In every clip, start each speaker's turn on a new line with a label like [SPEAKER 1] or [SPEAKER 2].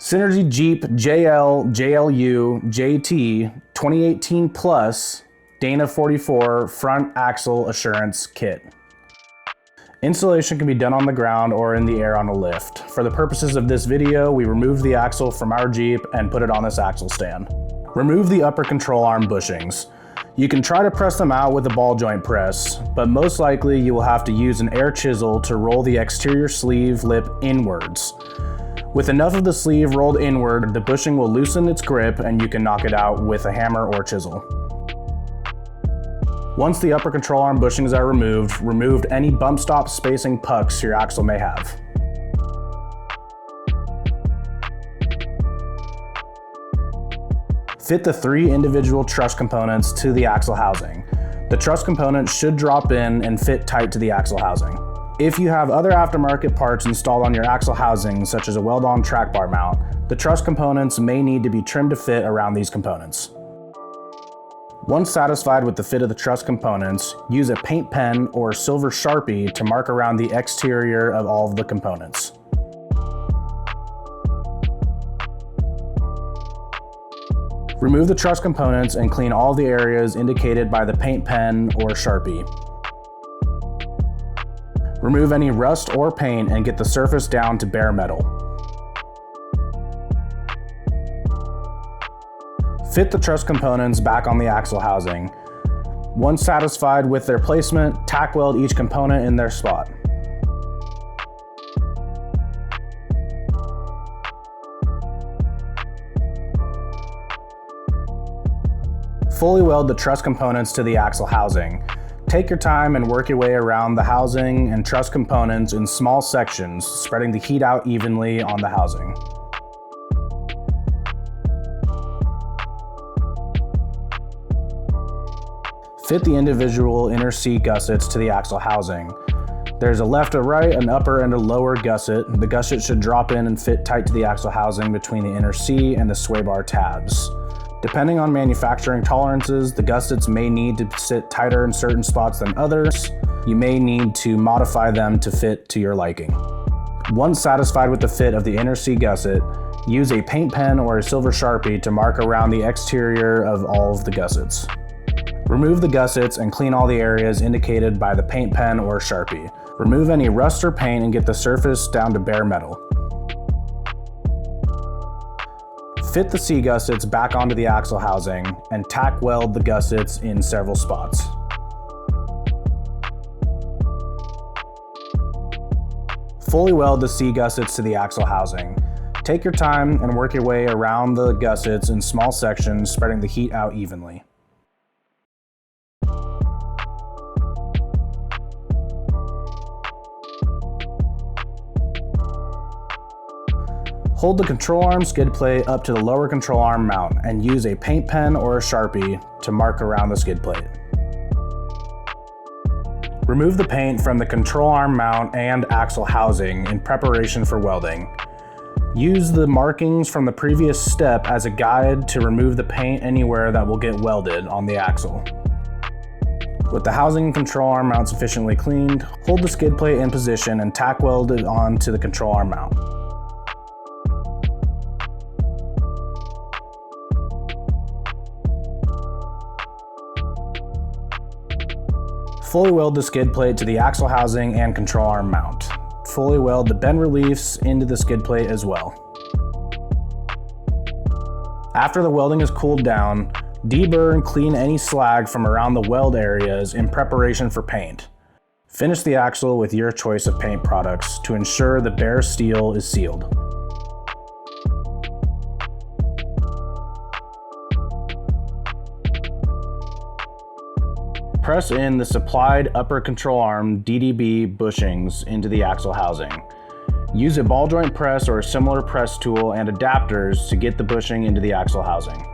[SPEAKER 1] Synergy Jeep JLU JT 2018 Plus D44 Front Axle Assurance Kit. Installation can be done on the ground or in the air on a lift. For the purposes of this video, we removed the axle from our Jeep and put it on this axle stand. Remove the upper control arm bushings. You can try to press them out with a ball joint press, but most likely you will have to use an air chisel to roll the exterior sleeve lip inwards. With enough of the sleeve rolled inward, the bushing will loosen its grip and you can knock it out with a hammer or chisel. Once the upper control arm bushings are removed, remove any bump stop spacing pucks your axle may have. Fit the 3 individual truss components to the axle housing. The truss components should drop in and fit tight to the axle housing. If you have other aftermarket parts installed on your axle housing, such as a weld-on track bar mount, the truss components may need to be trimmed to fit around these components. Once satisfied with the fit of the truss components, use a paint pen or silver Sharpie to mark around the exterior of all of the components. Remove the truss components and clean all the areas indicated by the paint pen or Sharpie. Remove any rust or paint and get the surface down to bare metal. Fit the truss components back on the axle housing. Once satisfied with their placement, tack weld each component in their spot. Fully weld the truss components to the axle housing. Take your time and work your way around the housing and truss components in small sections, spreading the heat out evenly on the housing. Fit the individual inner seat gussets to the axle housing. There's a left, a right, an upper, and a lower gusset. The gusset should drop in and fit tight to the axle housing between the inner seat and the sway bar tabs. Depending on manufacturing tolerances, the gussets may need to sit tighter in certain spots than others. You may need to modify them to fit to your liking. Once satisfied with the fit of the inner seat gusset, use a paint pen or a silver Sharpie to mark around the exterior of all of the gussets. Remove the gussets and clean all the areas indicated by the paint pen or Sharpie. Remove any rust or paint and get the surface down to bare metal. Fit the C gussets back onto the axle housing and tack weld the gussets in several spots. Fully weld the C gussets to the axle housing. Take your time and work your way around the gussets in small sections, spreading the heat out evenly. Hold the control arm skid plate up to the lower control arm mount and use a paint pen or a Sharpie to mark around the skid plate. Remove the paint from the control arm mount and axle housing in preparation for welding. Use the markings from the previous step as a guide to remove the paint anywhere that will get welded on the axle. With the housing and control arm mount sufficiently cleaned, hold the skid plate in position and tack weld it onto the control arm mount. Fully weld the skid plate to the axle housing and control arm mount. Fully weld the bend reliefs into the skid plate as well. After the welding is cooled down, deburr and clean any slag from around the weld areas in preparation for paint. Finish the axle with your choice of paint products to ensure the bare steel is sealed. Press in the supplied upper control arm DDB bushings into the axle housing. Use a ball joint press or a similar press tool and adapters to get the bushing into the axle housing.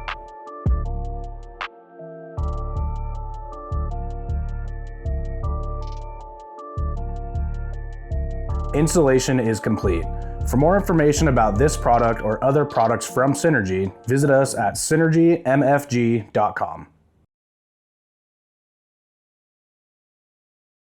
[SPEAKER 1] Installation is complete. For more information about this product or other products from Synergy, visit us at synergymfg.com.